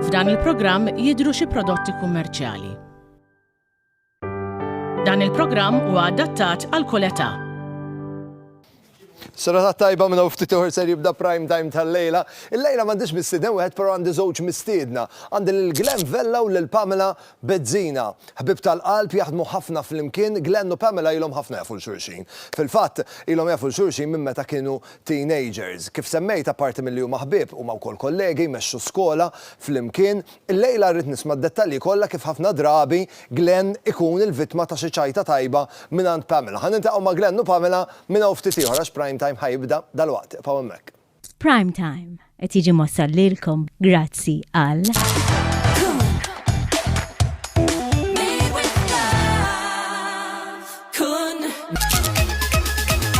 F'dan il-programm jidhru xi prodotti kummerċjali. Dan il-programm huwa adattat għal kull età. Sora tajba minna ftit uħor ser jibda prime time tal-lejla. Il-lejla m'għandix mistieden wieħed, però għandi żewġ mistiedna. Għandi lil-Glenn Vella u lil-Pamela Bezzina. Ħbib tal-qalb jaħdmu ħafna fl-imkien, Glenn u Pamela ilhom ħafna jafu l-xulxin. Fil-fatt ilhom jafu l-xulxin minn meta kienu teenagers. Kif semmejta parti milli huma ħbieb huma wkoll kollegi jmexxu skola fl-imkien. Il-lejla rrid nisma' d-dettalji kollha kif ħafna drabi Glenn ikun il-vittma ta' xi ċajta tajba mingħand Pamela. Ħanintaqgħu ma' Glenn u Pamela minn ftit ieħor għax prime time ħajibda dal-waqt. Pa' hemmhekk. Prime time qed jiġi mossal lilkom grazzi għal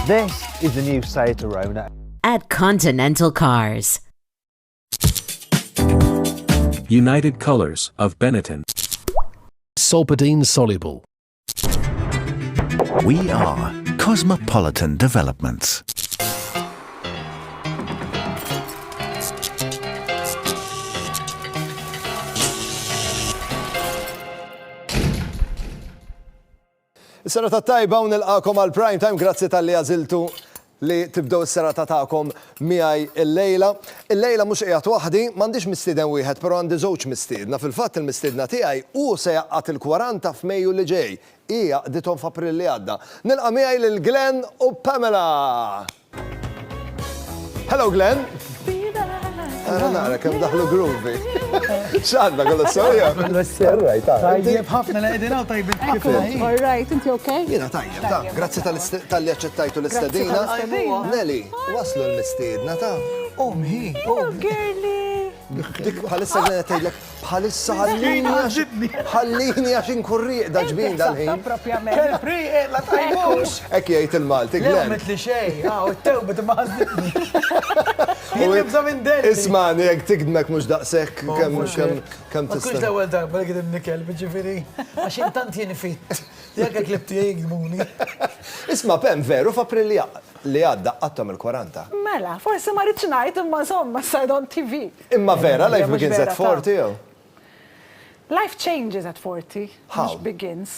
This is the new Seat Arona at Continental Cars. United Colors of Benetton. Solpadeine soluble. We are Cosmopolitan Developments. Is-serata tajba u nilqakom għal prime time, grazzi tal-li għażiltu li tibdew is-serata tagħkom miegħi il-lejla. Il-lejla mhux qiegħed waħdi, m'għandix mistieden wieħed, però għandi żewġ mistiedna. Fil-fatt il-mistiedna tiegħi hu se jaqqat il-40 f'Mejju li ġej. Hija qdithom f'April li għadda. Nilqa' miegħi lil Glenn u Pamela. Hello Glenn. Ara nara kemm daħlu groovy. X'għandna kollu sorja? Tajjeb ħafna li qegħdin hawn tajbin kif All right, inti okay? Jiena tajjeb ta' grazzi tal-li aċċettajtu l-istedina. Nelly, waslu l-mistiedna ta' Omhi, Girly. dik bħalissa għedna tgħidlek bħalissa ħallini għax inkurriq da ġbin dal-ħin. Kell priq la tajbux. Ekk jgħid il-Malti, Glenn. Lewmet li xej, u t-tewbet ma ħazditni. Jien nibża minn delli. Ismani, jek tikdmek mux daqsek kem Ma tkunx tista. l-ewwel darba li għedin nikel, ġifieri. Għax intant jien fit. Jekk klibti jgħidmuni. Isma' Pem, veru f'April li għadda għattom il-40. Mela, forsi ma rridx ngħid imma insomma sajd on TV. Imma vera, life Mhux begins vera, at 40, jew? Life changes at 40. How? Mhux begins.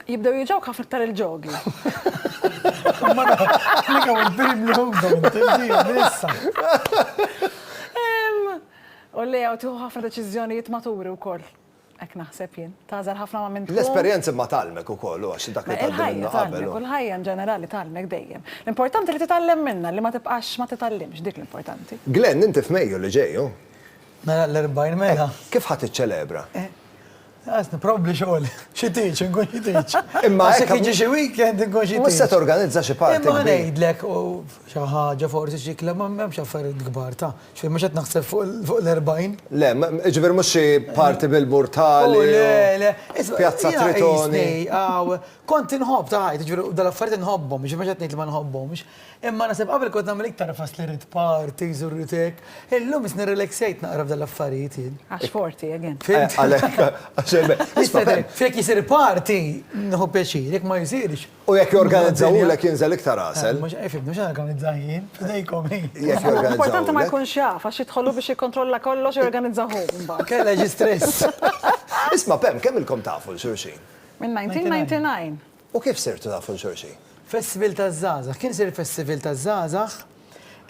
Jibdew jiġawk ħafna iktar il-ġogi. Nikaw il-birim li hubda minn issa. U li għaw tiħu ħafna deċiżjonijiet maturi wkoll. Ek naħseb jien. Tażar ħafna ma minn L-esperjenza ma talmek ukoll, għax dak li tgħaddi minnu qabel. U l-ħajja ġenerali talmek dejjem. L-importanti li titgħallem minna, li ma tibqax ma titgħallimx, dik l-importanti. Glenn, inti f'Mejju li ġejju. Mela l-40 mela. Kif ħadd iċċelebra? Għasni, probabli xoħol. Xitiċ, nkun xitiċ. Imma Għasek iġi xie weekend, nkun xitiċ. Mhux se torganizza xi parti Imma kbir. ngħidlek, u xi ħaġa forsi xikla ma m'hemmx affarijiet kbar ta' xi mhux qed naħseb fuq l-40. Le, ġifier mhux xi parti bil-Murtali. Le. Pjazza Tritoni. Kont inħobb ta' ħajt, ġifier dal-affarijiet inħobbhom, mhux qed ngħid li ma nħobbhomx. Imma nasib qabel kont nagħmel iktar faslirit parties u rritek. Illum is nirrelaxejt naqra f'dal-affarijiet jien. Għax 40 again. Fek jisir party, nħu pjaċir, jek ma jisirx. U jekk jorganizzawlek jinżel iktar għasel. Mux organizzajin, f'dejkom Jekk Importanti ma jorganizzawlek. jkunx jaf, għax jidħolu biex jikkontrolla kollox jorganizzaħu mbagħad. Kella ġi stress. Isma' Pem, kemm ilkom tafu l-xulxin? Minn 1999. U kif sirtu tafu l-xulxin? Festival ta' Zazax, kien sir Festival ta' Zazax,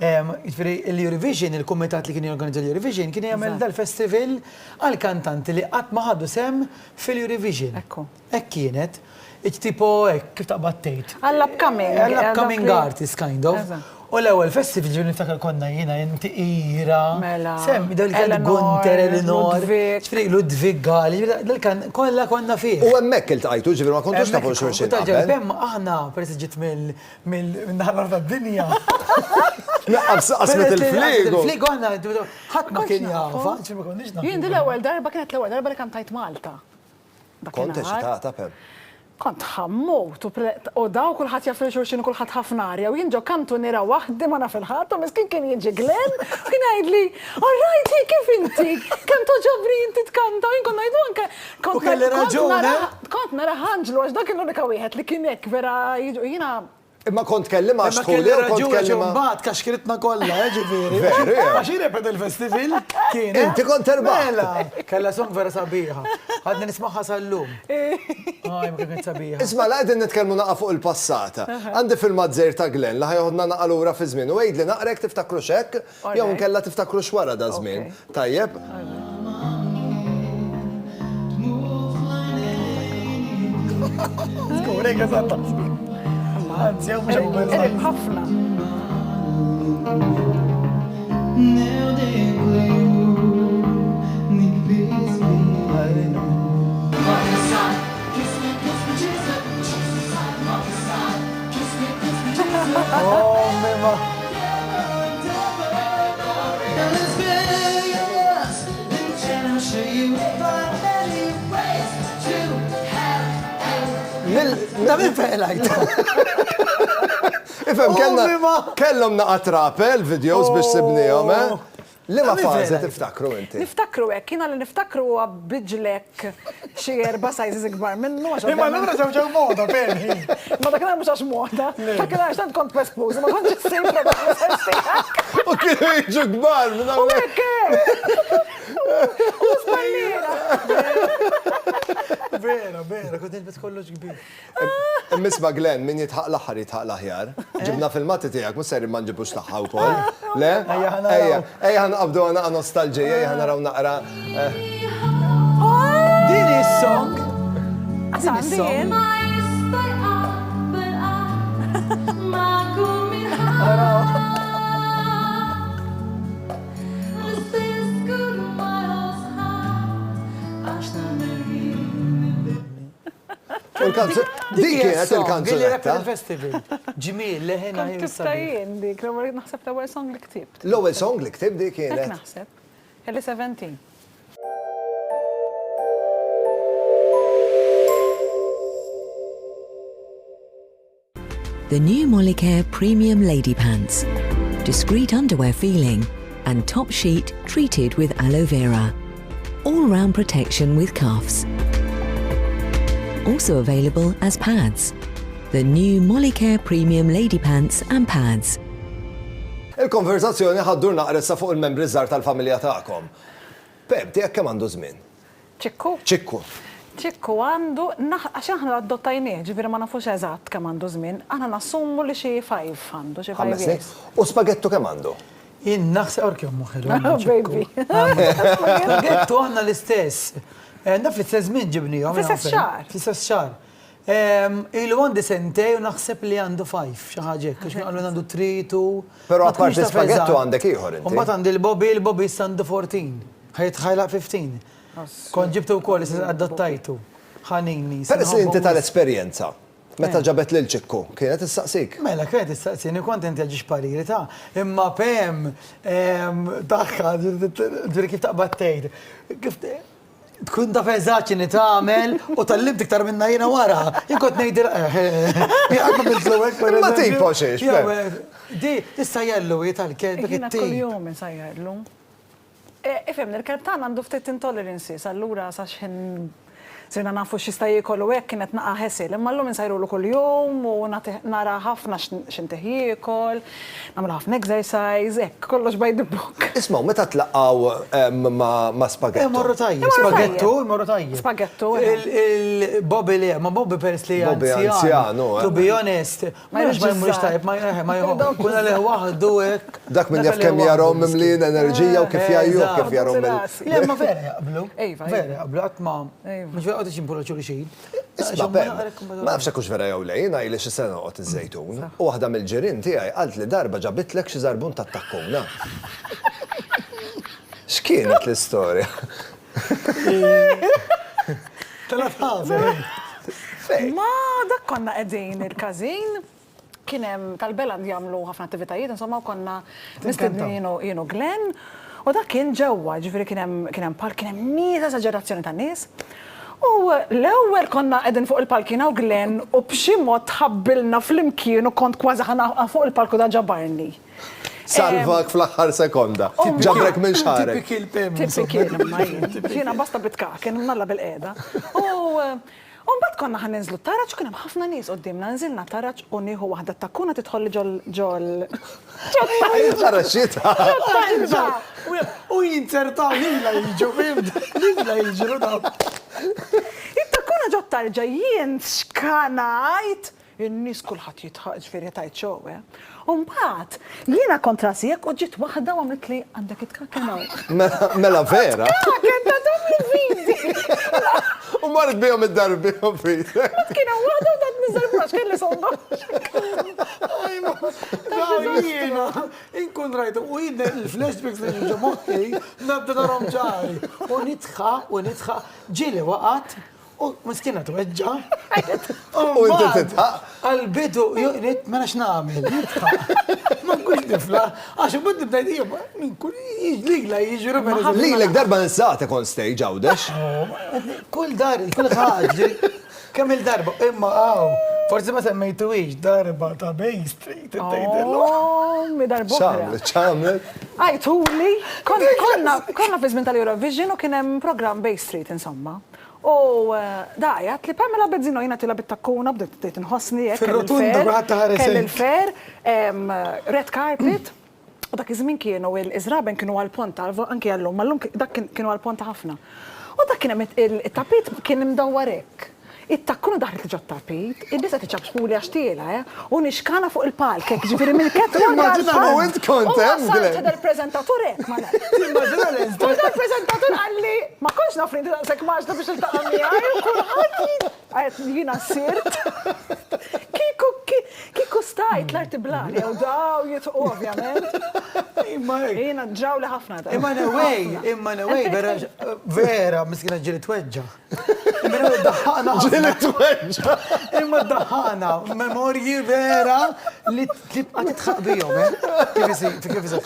l-Eurovision, il-komitat li kien jorganizza l-Eurovision, kien jagħmel dal-festival għal kantanti li qatt ma ħadu sem fil-Eurovision. Ekku. Ek kienet, tipo kif ta' battejt. Għall-upcoming. Għall-upcoming artist, kind of. Eżatt. U l-ewwel festival ġifieri niftakar konna jiena inti Ira. Mela. Semmi dal kien Eleanor, Gunter, Elinor, Ludwig. ġifieri Ludwig Gali, dal kan kollha konna fih. U hemmhekk iltqajtu, ġifier ma kontux tafu l-xulxin qabel. Bem aħna peress ġiet mill-naħar tad-dinja. Qasmet il-fliegu. Il-fliegu aħna ħadd ma kien jafa, ġifieri ma konniex nafu. Jien di l-ewwel darba kienet l-ewwel darba li kantajt Malta. Kont eċitata Pem. Kont ħammut u daw kulħadd jaf il-xulxin u kulħadd ħafna arja u jien ġo kantu nira waħdi ma naf il-ħadd u miskin kien jiġi Glenn u kien jgħidli all right kif inti kemm toġobri inti tkanta u jien kont ngħidu anke U kelli raġun, kont nara ħanġlu għax dak kien l-unika wieħed li kien hekk vera jiġu jiena Imma kont kellima Imma għaxtħuli kelli u kont raġuna kellima. ġumbat kaxkritna kollha, ġifieri. Veru, ja. Għax jirrepet il-festival kien. Inti kont erbaħ. Mela, kella song vera sabiħa. Għadni nismaħħa sal-lum. Aj, ma kienet sabiħa. Isma' la qegħdin nitkellmu naqa' fuq il-passata. Għandi fil-Mażżejr ta' Glen li ħajħodna naqa' lura fi żmien. U għidli naqrek tiftakru x'hekk jew nkella tiftakru x'wara da żmien. Tajjeb. Skurek eżatta. Anzi, jew mhux Irib ħafna. Oh, mema. Da min feqlajt. Ifhem mima. kellhom naqa' trapel videos biex sibnihom, Li ma Da min fażi vera. tiftakru inti? Niftakru hekk, kiena li niftakru huwa biġlek xi 4 sizes ikbar minnu għax. Imma l-għura ġewġew moda, peni. Ma dak mhux għax moda. Dak għax tant kont pespuż, ma kontx issejn probabli. U kienu jiġu kbar minn U hawnhekk. hekk. U spallira. Vera, kont nilbet kollox kbir. Misma' Glenn, min jitħaq l-aħħar jitħaq l-aħjar. Ġibna fil-matti tiegħek, mhux ser ma nġibux tagħha wkoll. Le? Ejja, ħanaraw. Ejja ħanqabdu naqa' nostalġija, ejja ħanaraw naqra. Din is-song. Għandi jien. Dik kienet il-kanzunetta. il-festival. Ġimil, leħena Kont tibta jien dik, l naħseb l-ewwel song li ktibt. L-ewwel song li ktib dik Hekk kienet. naħseb. Kelli 17. The new Molicare Premium Lady Pants. Discreet underwear feeling and top sheet treated with aloe vera. All-round protection with cuffs. Also available as pads. The new Molicare Premium Lady Pants and Pads. Il-konverzazzjoni ħaddur naqressa fuq il-membri żgħar tal-familja tagħkom. Pep, tiegħek kemm għandu żmien? ċikku? Ċikku. ċikku għandu, għax aħna adottajnieh, ġifieri ma nafux eżatt kemm għandu żmien, aħna nassumu li xi 5 għandu, xi 5 5 snin. years. U spagettu kemm għandu? Jien naħseb orkju muħelu. Oh, baby. Għettu għanna l-istess. Naf l-istess min ġibnijom. Fl-istess xahar. Fl-istess xar. Ilu għandi sentej u naħseb li għandu 5, xaħġek, għax għallu għandu 3, 2. Però apparti spagettu għandek ieħor inti. Umbat għandi l-Bobby standu 14. ħajla 15. Kon ġibtu u koll, adottajtu. ħanini. Peress li inti tal-esperjenza. Meta ġabet lil ċikku, kienet issaqsik. Mela, kienet issaqsini, kont inti għagġiġ pariri ta' imma Pem, taħħa, ġuri kif taqbad tgħid. Tkun ta' feżaċini tagħmel u tal-limt iktar minna jiena wara. Inkot ngħidil għadma bil-flowek. Ma tipo xiex, Di, issa jellu tal-kelb Jiena kull-jum insajjarlu. Ifhem, il-kelb tagħna għandu ftit intolerances, allura sa x'in sirna nafu x'jista' jiekol u hekk kienet naqa' ħesil, imma llum insajrulu kull-jum u nara ħafna x'inteħ jiekol, nagħmlu ħafna exercise, hekk kollox by the book. Ismaw, meta tlaqgħu ma' spagettu. Morru tajjeb, spagettu, morru tajjeb. Spagettu. Il-Bobby li, ma Bobby peress li Bobby anzjanu, To be honest, ma jmurx tajjeb, ma jħobb, kuna li waħdu hekk. Dak min jaf kemm jarhom mimlin enerġija u kif jgħajju kif jarhom Le, ma vera jaqblu. Ejva, Vera jaqblu, għatma. Mux għadu ximpura ċuri xejn. Isma' Pem, ma nafx hekk vera jew lejn għajli xi sena noqgħod iż-żejtun. U waħda mill-ġirien tiegħi qalt li darba ġabitlek xi żarbun tat-takkuna. X'kienet l-istorja? Ma dak konna qegħdin il-każin, kien hemm tal-Beland jagħmlu ħafna attivitajiet, insomma konna mistednin jienu Glenn, u dak kien ġewwa, ġifieri kien hemm park, kien hemm mieta esaġerazzjoni ta' nies. U l-ewwel konna qegħdin fuq il-palkina u Glenn u b'xi mod tħabbilna fl-imkien u kont kważi ħana fuq il-palku da ġabarni. Salvak fl-aħħar sekonda. Ġabrek minn xarek. Tipikil Pem. Tipikil, ma jiena basta bitka, kien nalla bil-qiegħda. Mbagħad konna ħaninżlu t-taraġġ kien hemm ħafna nies qudiemna, nżilna taraġġ u nieħu waħda takkuna tidħol ġol Taraxxita. U jinsertaw lila jiġu, lila jiġru daw. it-takkuna ġo tarġa jien xkanajt, in-nies kulħadd jitħaq ġifieri tajt xowe. Mbagħad jiena kontrasi jekk u ġiet waħda u għamlet li għandek it-kakenaw. Mela vera. Kaken ta' dom il-vidi. U marret bihom id-darbihom fit. Kiena waħda u dat niżarbax kelli sonda. Jiena, inkun rajtu, u jidna il-flashbacks li ġo moħħi, nabda narom ġari. U nitħa, ġili waqat, u maskina tweġġa. U inti titħaq. Għal-bidu, juqnit, ma nax namel, nitħa. Ma nkux nifla, għaxu bud nibdajt ija, minkun ligla jiġru. Lilek darba nissaqtek on stage għawdex. Kull ħagġi, kemm il-darba, imma forsi ma semmejtu darba ta' Bay Street, Mi darbohra. ċamlet. Għajtuli, konna fi żmien tal-Eurovision u kien hemm programm Bay Street insomma. U dajat li Pamela Bezzino jina tila bit-takkuna bdiet inħossni jekk. Fil-rotunda bħatta ħares. Kell il-fer, red carpet. U dak iż-żmien kienu il-Iżraben kienu għal-ponta, anke għallum, mallum dak kienu għal-ponta ħafna. U dak kien it-tapit kien imdawwarek. It-takkuna daħlet li ġo tapit, id-disa tiċabxpuli għaxtiela, u nixkana fuq il-palk, ġifiri minn kett U int kontem, Għu il-prezentatur ek, ma naf. U il-prezentatur għalli, ma konx nafri inti daqsek maġda biex il-taqqa miħaj, u kulħat għajt jina sirt. Kiku stajt l-arti blari, u daw jitu ovvjament. Jina ġawli ħafna da. Imma nawej, vera, miskina ġili tweġġa. Imma daħħana, memorji vera li tibqa titħaq bijom,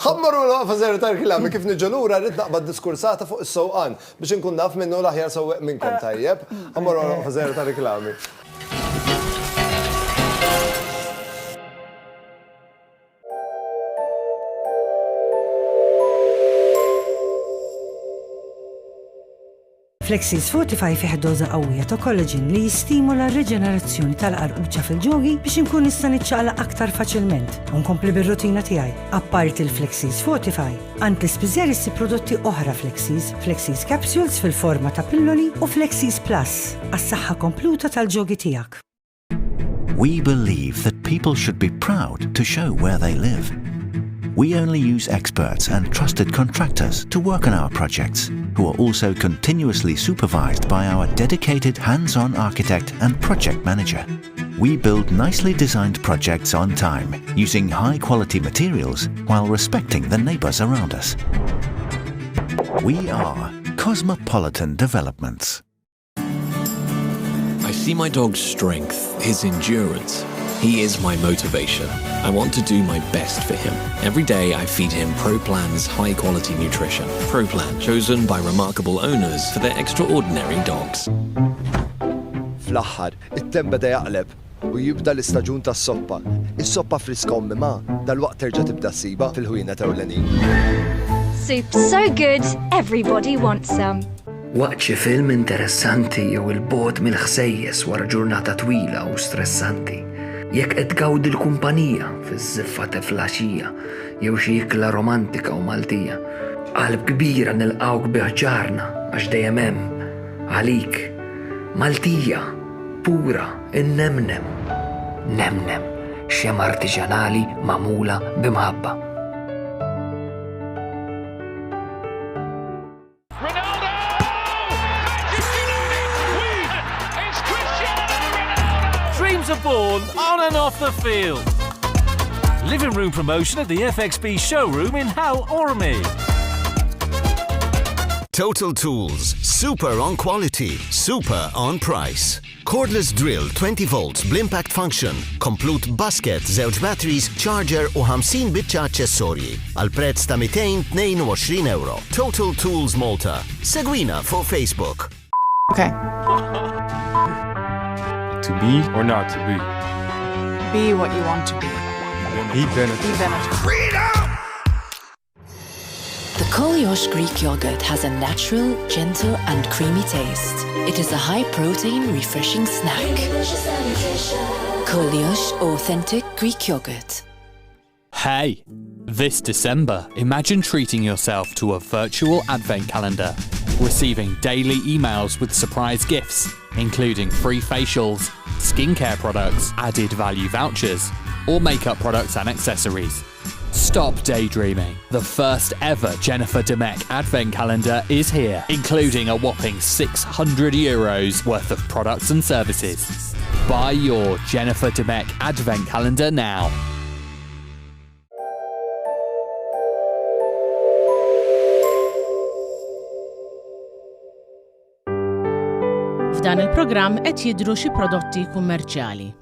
Ħammaru l-waqfa zero tal-kilami kif niġġalura rrid naqbad diskursata fuq is-sewqan biex inkun naf minnu l-aħjar sewweq minnkom tajjeb. Ħammaru l-waqfa zero tal-kilami. Flexis Fortify fih doza qawwija ta' collagen li jistimula r-reġenerazzjoni tal-qarquċċa fil-ġogi biex inkun nista' niċċaqlaq aktar faċilment u nkompli bir-rutina tiegħi. Apparti il-Flexis Fortify, għandi spiżżer issi prodotti oħra Flexis Capsules fil-forma ta' pilloli u Flexis Plus għas-saħħa kompluta tal-ġogi tiegħek. We believe that people should be proud to show where they live. We only use experts and trusted contractors to work on our projects, who are also continuously supervised by our dedicated hands-on architect and project manager. We build nicely designed projects on time, using high-quality materials while respecting the neighbors around us. We are Cosmopolitan Developments. I see my dog's strength, his endurance. He is my motivation. I want to do my best for him. Every day I feed him ProPlan's high-quality nutrition. ProPlan, chosen by remarkable owners for their extraordinary dogs. Fl-aħħar, it-tem beda jaqleb u jibda l-istaġun tas-soppa. Is-soppa friska ummi ma, dal-waqt terġa' tibda ssiba fil-ħwienet ewlenin. Soup's so good, everybody wants some. Waqt xi film interessanti jew il-bogħod mill-ħsejjes wara ġurnata twila u stressanti. Jekk qed tgawdi l-kumpanija fiż-żiffa ta' flaxija jew xi ikla romantika u Maltija. Qalb kbira nilqgħuk biħġarna għax dejjem hemm għalik Maltija pura innemnem. Nemnem xema artiġanali magħmula b'imħabba. Are born on and off the field. Living room promotion at the FXB showroom in Hull, Ormy. Total Tools. Super on quality, super on price. Cordless drill 20 volts bl-impact function. Complete basket, żewġ batteries, charger u 50 biċċa aċċessorji. Għal prezz ta' €222. Total Tools Malta. Segwina fuq Facebook. Okay. To be or not to be? Be what you want to be. Be Benetton. Be Benetton. Freedom! The Koliosh Greek yogurt has a natural, gentle and creamy taste. It is a high-protein, refreshing snack. Koliosh Authentic Greek Yogurt. Hey! This December, imagine treating yourself to a virtual advent calendar, receiving daily emails with surprise gifts, including free facials, skincare products, added value vouchers, or makeup products and accessories. Stop daydreaming. The first ever Jennifer Demek Advent Calendar is here, including a whopping €600 worth of products and services. Buy your Jennifer Demek Advent Calendar now. F'dan il-programm qed jidhru xi prodotti kummerċjali.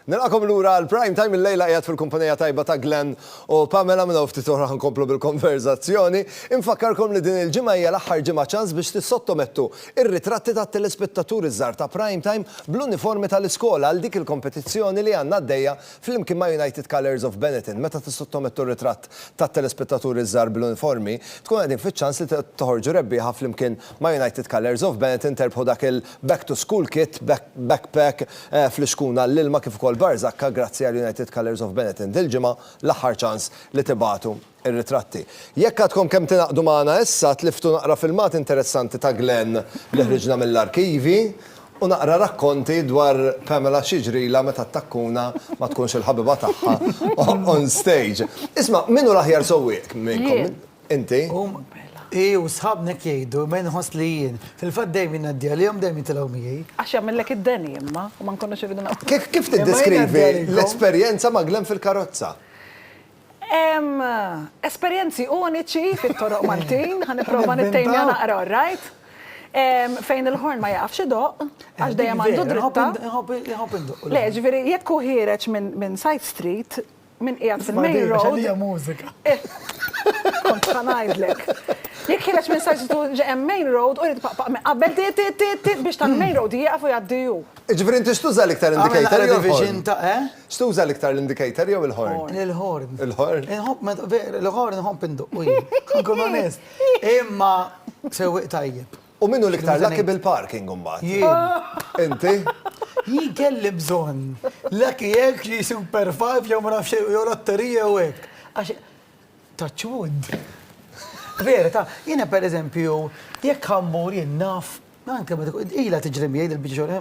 Nilqakom lura għal-Prime Time il-lejla qiegħed fil-kumpanija tajba ta' Glenn u Pamela minn ftit oħra ħankomplu bil-konverzazzjoni. Infakkarkom li din il-ġimgħa hija l-aħħar ġimgħa ċans biex tissottomettu ir-ritratti tat-telespettaturi żgħar ta' Prime Time bl-uniformi tal-iskola għal dik il-kompetizzjoni li għandna għaddejja flimkien ma' United Colours of Benetton. Meta tissottomettu r-ritratt tat-telespettaturi żgħar bl-uniformi, tkun qegħdin fiċ-ċans li toħorġu rebbieħa flimkien ma' United Colours of Benetton terbħu dak il-back to school kit, backpack fl-ixkuna l-ilma kif ukoll barzakka grazzi għal United Colours of Benetton. Dil-ġimgħa l-aħħar ċans li tibagħtu ir-ritratti. Jekk għadkom kemm tingħaqdu magħna issa tliftu naqra filmat interessanti ta' Glenn li ħriġna mill-arkivi u naqra rakkonti dwar Pamela xiġrila meta takkuna ma tkunx il-ħabiba tagħha on stage. Isma' minnu l-aħjar sewwieq minnkom? Inti? U sħabnek jgħidu, men nħoss li jien. Fil-fat dejjem naddi għalihom dejjem jitilgħu miegħi. Għax jagħmellek id-deni imma u ma nkunux irridu nagħmlu. Kif tiddeskrivi l-esperjenza ma' Glenn fil-karozza? Esperjenzi uniċi fit-toroq Maltin, ħanipprova nittejmja naqra right? Fejn il-ħorn ma jaqafx idoq, għax dejjem għandu dritta. Le, ġifieri jekk hu ħireġ minn Side Street, minn qiegħed fil-main road. Hija mużika. Kont ħanajdlek. Jekk ħireġ minn Side Street ġehem main road u jrid paqpaq minn qabel biex tal-main road jieqaf u jgħaddiju. Ġifieri inti x'tuża l-iktar indicator jew il-ħorn? X'tuża l-iktar l-indicator jew il-ħorn? Il-ħorn. Il-ħorn? Il-ħorn inħobb indoq. Nkun onest. Imma sewwieq tajjeb. U minnu l-iktar laki bil-parking mbagħad? Jien. Inti? Jien kelli bżonn. Laki jekk xi Super 5 jew ma nafx jew lotterija u hekk. Għax touch wood. Vera, jiena pereżempju jekk ħammur jien naf, anke ilha tiġri miegħi il-biċċa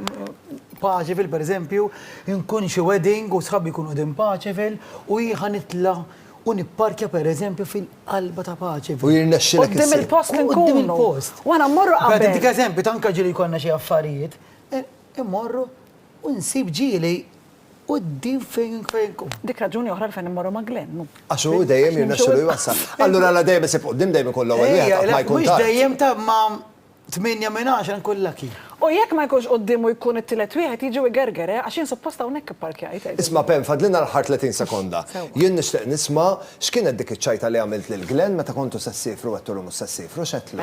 Paċeville pereżempju, inkun xi wedding u sħabbi jkunu qudiem Paċeville u jien nitla' u nipparkja pereżempju fil-qalba ta' Paċeville. U jirnexxilek qudiem il-post li nkunu. Qudiem il-post. U għana mmorru qabel. Dik eżempju tanka ġieli jkollna xi affarijiet, immorru u nsib ġieli qudiem fejn kun. Dik raġuni oħra fejn immorru ma' Glenn. Għax hu dejjem jirnexxielu jwassal. Allura la dejjem isib qudiem dejjem ikun l-ewwel wieħed ma jkun tard. Mhux dejjem ta' ma' 8 minn 10 nkun laki. U jekk ma jkunx qudiem u jkun it-tielet wieħed jiġu jgergere għax jien supposta hawnhekk ipparkjajt. Isma' Pem, fadlina l-ħar 30 sekonda. Jien nixtieq nisma' x'kienet dik iċ-ċajta li għamilt lil Glenn meta kontu sessifru qed tolhom sessifru x'għedlu.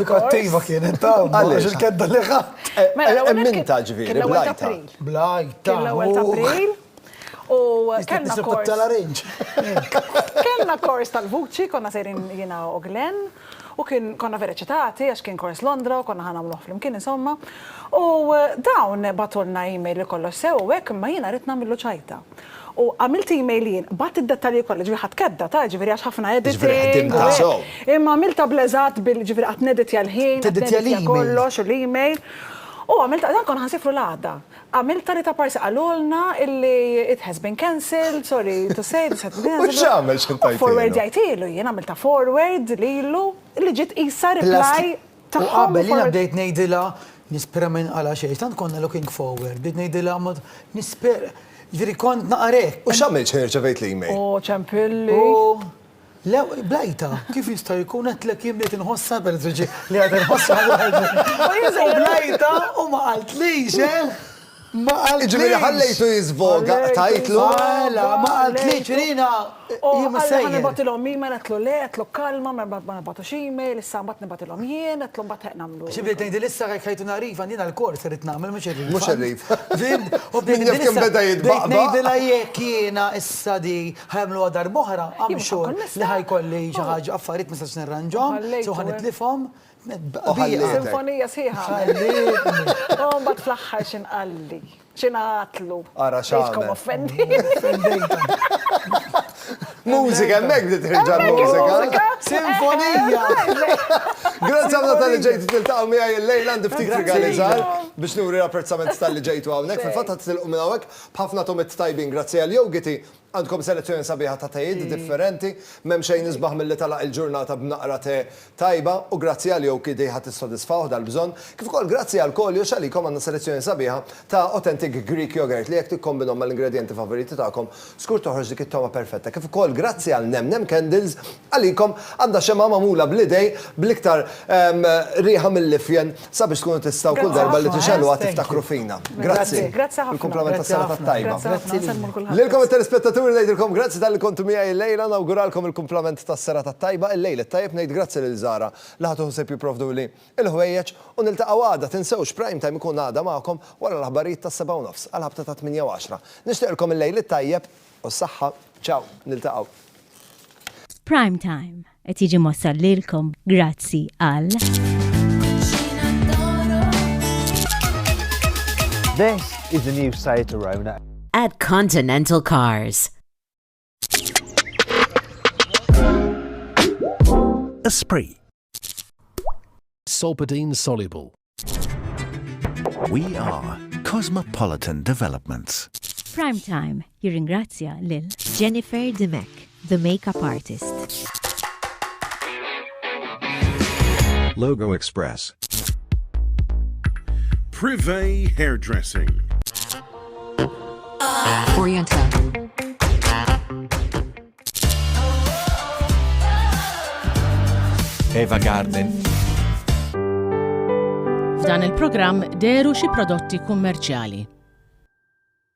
Dik attiva kienet ta' għaliex il-kedda li ħadd. Emminta ġifieri blajta. Blajta. Kien l-ewwel ta' April. U kellna kors tal-vuċi, konna sejrin jiena u Glenn. U konna vereċitati, għax kien kors Londra, u konna ħanamluħ flimkien insomma. U dawn batolna email li kollox sew, u hekk imma jiena rrid nagħmlu ċajta. U għamilt email jien, bat id-dettalji kollha, ġifieri ħadd kedda ta' ġifieri għax ħafna editing. Imma għamilta bleżat bil-ġifieri qatt neditja l-ħin, neditja kollox u l-email. U għamilta, dan kon ħansifru l-għada. Għamilta li ta' parsi għalulna illi it has been cancelled, sorry to say, this has been cancelled. U x'għamel x'intajtilu? Forward jgħajtilu, jien għamilta forward lilu, illi ġiet qisha reply tagħhom. U qabel jiena bdejt ngħidilha nispera minn għala xejn, tant konna looking forward, bdejt ngħidilha nispera, ġifieri kont naqrek. U x'għamilt xejn irċevejt l-email? U ċempilli. Blajta, kif jista' jkun għetlek jien bdejt inħossa li għad inħossa. U blajta u ma qaltlix, Ġifieri ħallejtu jizvoga, tajtlu. Ma għaltlix, rina. Għalli batilom jien, għetlu le, għetlu kalma, ma batux email, issa bat nibatilom jien, għetlu bat nagħmlu. Xibli tgħidi lissa ħajtu narif, għandina l-kors irid nagħmel mhux irrif. Mhux irrif. Min jaf kemm beda jitbaqba. Ngħidilha jekk jiena issa di ħajmlu għadar boħra, għam xogħol li ħajkolli xi ħaġa affarijiet ma sax nirranġhom, so ħanitlifhom. Sinfonija sħiħa. Bat fl-axħar xinqalli, xinqatlu. Ara xaħme. Offendi. Mużika, mek bdiet tirġa' mużika. Sinfonija. Grazzi għamna tal-li ġejtu tiltaqgħu miegħi l-lejla għandi ftit rigali żgħar biex nuri l-apprezzament tal-li ġejtu hawnhekk. Fil-fatt ħadd tilqu minn hawnhekk b'ħafna tomit tajbin grazzi għal Yogiti. Għandkom selezzjoni sabiħa ta' tejid differenti, m'hemm xejn nisbaħ milli talaq il-ġurnata b'naqra te tajba u grazzi għal Yogiti ħadd tissodisfaw dal-bżonn. Kif ukoll grazzi għal Koljox għalikom għandna selezzjoni sabiħa ta' authentic Greek yogurt li jekk tikkombinhom mal-ingredjenti favoriti tagħkom skur toħroġ dik it-toma perfetta. Kif ukoll grazzi għal Nem Candles għalikom għandha xemma magħmula bl-idej bl-iktar riħa mill-lifjen sabiex tkunu tistgħu kull darba li tixelluha tiftakru fina. Grazzi. Il-kumplament tas-sena tat-tajba. Lilkom it-telespettaturi ngħidilkom grazzi tal-li kontu miegħi l-lejla nawguralkom il-kumplament tas-sera tat-tajba il-lejl it-tajjeb ngħid grazzi lil Żara li ħadu ħsieb jipprovdu li il-ħwejjeġ u niltaqgħu għada tinsewx prime time ikun għada magħkom wara l-aħbarijiet tas-7:nofs għal ħabta ta' 8:10. Nixtieqilkom il-lejl it-tajjeb u s-saħħa. Ciao, niltaqgħu. Prime Time qed jiġi mossal lilkom grazzi għal This is the new Seat Arona at Continental Cars. Esprit. Solpadeine soluble. We are Cosmopolitan Developments. Prime Time jirringrazzja lil Jennifer Demek, the makeup artist. Logo Express. Privé Hairdressing. Oriental. Eva Garden. F'dan il-programm deru xi prodotti kummerċjali.